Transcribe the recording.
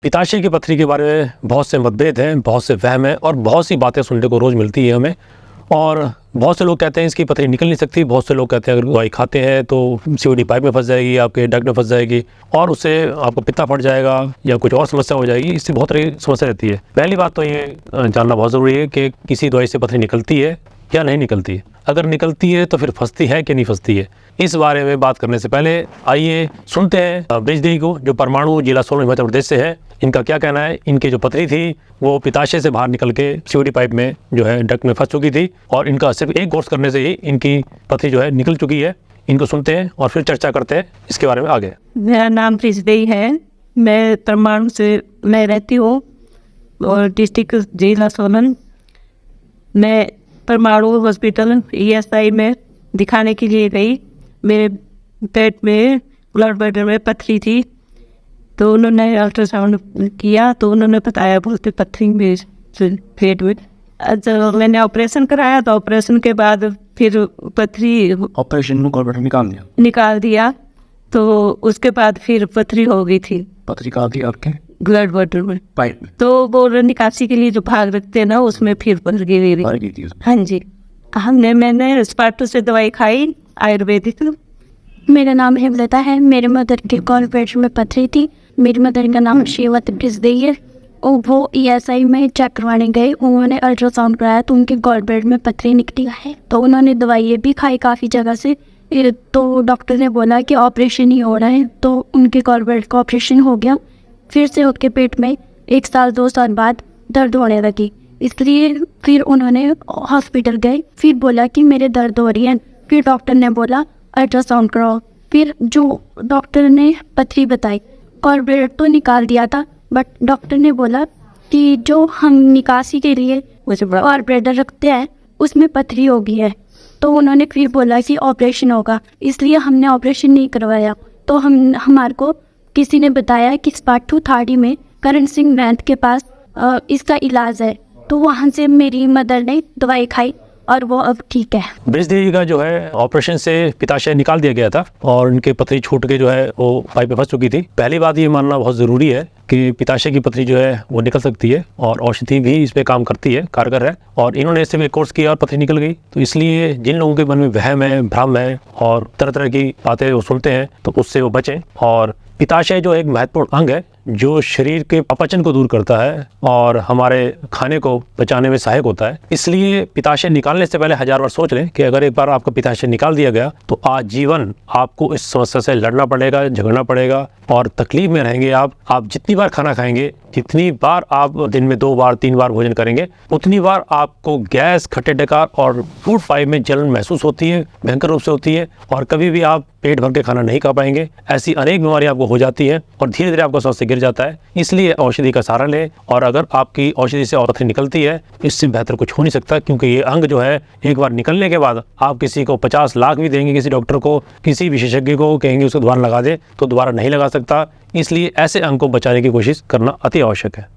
पिताशय की पथरी के बारे में बहुत से मतभेद हैं, बहुत से वहम हैं और बहुत सी बातें सुनने को रोज़ मिलती है हमें। और बहुत से लोग कहते हैं इसकी पथरी निकल नहीं सकती, बहुत से लोग कहते हैं अगर दवाई खाते हैं तो सीओडी पाइप में फंस जाएगी, आपके डक्ट में फंस जाएगी और उससे आपको पित्ता फट जाएगा या कुछ और समस्या हो जाएगी। इससे बहुत सारी समस्या रहती है। पहली बात तो ये जानना बहुत ज़रूरी है कि किसी दवाई से पथरी निकलती है या नहीं निकलती है। अगर निकलती है तो फिर फंसती है कि नहीं फंसती है। इस बारे में बात करने से पहले आइए सुनते हैं ब्रिजदेवी को, जो परमाणु जिला सोलन मध्य प्रदेश से है। इनका क्या कहना है। इनकी जो पथरी थी वो पिताशय से बाहर निकल के सीओडी पाइप में जो है डक्ट में फंस चुकी थी और इनका सिर्फ एक कोर्स करने से ही इनकी पथरी जो है निकल चुकी है। इनको सुनते हैं और फिर चर्चा करते हैं इसके बारे में आगे। मेरा नाम ब्रिजदेवी है। मैं परमाणु से मैं रहती हूँ और डिस्ट्रिक्ट जिला सोलन। मैं परमाणु हॉस्पिटल ESI में दिखाने के लिए गई। मेरे पेट में ब्लड ब्लैडर में पथरी थी, तो उन्होंने अल्ट्रासाउंड किया तो उन्होंने बताया बोलते पथरी में पेट में। जब मैंने ऑपरेशन कराया तो ऑपरेशन के बाद फिर पथरी ऑपरेशन में गॉलब्लैडर निकाल दिया तो उसके बाद फिर पथरी हो गई थी। पथरी कहाँ थी आपके? ब्लड ब्लैडर में, पाइप में। तो वो निकासी के लिए जो भाग रखते हैं ना उसमें फिर पथरी गिरी थी। हाँ जी। मैंने स्पार्टो से दवाई खाई आयुर्वेदिक। मेरा नाम हेमलता है। मेरे मदर के गॉलब्लैडर में पथरी थी। मेरी मदर का नाम शिवत ब्रिजदेवी है और वो ESI में चेक करवाने गए। उन्होंने अल्ट्रासाउंड कराया तो उनके गॉलब्लैडर में पथरी निकली है। तो उन्होंने दवाइयाँ भी खाई काफ़ी जगह से, तो डॉक्टर ने बोला कि ऑपरेशन ही हो रहा है। तो उनके गॉलब्लैडर का ऑपरेशन हो गया। फिर से उनके पेट में 1 साल 2 साल बाद दर्द होने लगी, इसलिए फिर उन्होंने हॉस्पिटल गए। फिर बोला कि मेरे दर्द हो रही है। फिर डॉक्टर ने बोला अल्ट्रासाउंड कराओ। फिर जो डॉक्टर ने पथरी बताई, गॉलब्लैडर तो निकाल दिया था, बट डॉक्टर ने बोला कि जो हम निकासी के लिए गॉलब्लैडर रखते हैं उसमें पथरी हो गई है। तो उन्होंने फिर बोला कि ऑपरेशन होगा, इसलिए हमने ऑपरेशन नहीं करवाया। तो हमारे को किसी ने बताया कि स्पार्टू थाड़ी में करण सिंह वैद्य के पास इसका इलाज है। तो वहाँ से मेरी मदर ने दवाई खाई और वो अब ठीक है। ब्रिजदेवी का जो है ऑपरेशन से पिताशय निकाल दिया गया था और उनके पथरी छूट के जो है वो पाइप में फंस चुकी थी। पहली बात ये मानना बहुत ज़रूरी है कि पिताशय की पथरी जो है वो निकल सकती है और औषधि भी इस पे काम करती है, कारगर है। और इन्होंने इससे भी कोर्स किया और पथरी निकल गई। तो इसलिए जिन लोगों के मन में वहम है, भ्रम है और तरह तरह की बातें वो सुनते हैं तो उससे वो बचें। और पिताशय जो एक महत्वपूर्ण अंग है जो शरीर के अपचन को दूर करता है और हमारे खाने को पचाने में सहायक होता है। इसलिए पिताशय निकालने से पहले 1000 बार सोच लें कि अगर एक बार आपका पिताशय निकाल दिया गया तो आजीवन आपको इस समस्या से लड़ना पड़ेगा, झगड़ना पड़ेगा और तकलीफ में रहेंगे आप जितनी बार खाना खाएंगे, जितनी बार आप दिन में 2 बार 3 बार भोजन करेंगे, उतनी बार आपको गैस, खट्टे डकार और फूड पाइप में जलन महसूस होती है, भयंकर रूप से होती है और कभी भी आप पेट भर के खाना नहीं खा पाएंगे। ऐसी अनेक बीमारी आपको हो जाती है और धीरे धीरे आपका स्वास्थ्य गिर जाता है। इसलिए औषधि का सहारा लें और अगर आपकी औषधि से पथरी निकलती है, इससे बेहतर कुछ हो नहीं सकता, क्योंकि ये अंग जो है एक बार निकलने के बाद आप किसी को 50 लाख भी देंगे, किसी डॉक्टर को, किसी विशेषज्ञ को कहेंगे उसको दोबारा लगा दे तो दोबारा नहीं लगा सकता। इसलिए ऐसे अंग को बचाने की कोशिश करना अति आवश्यक है।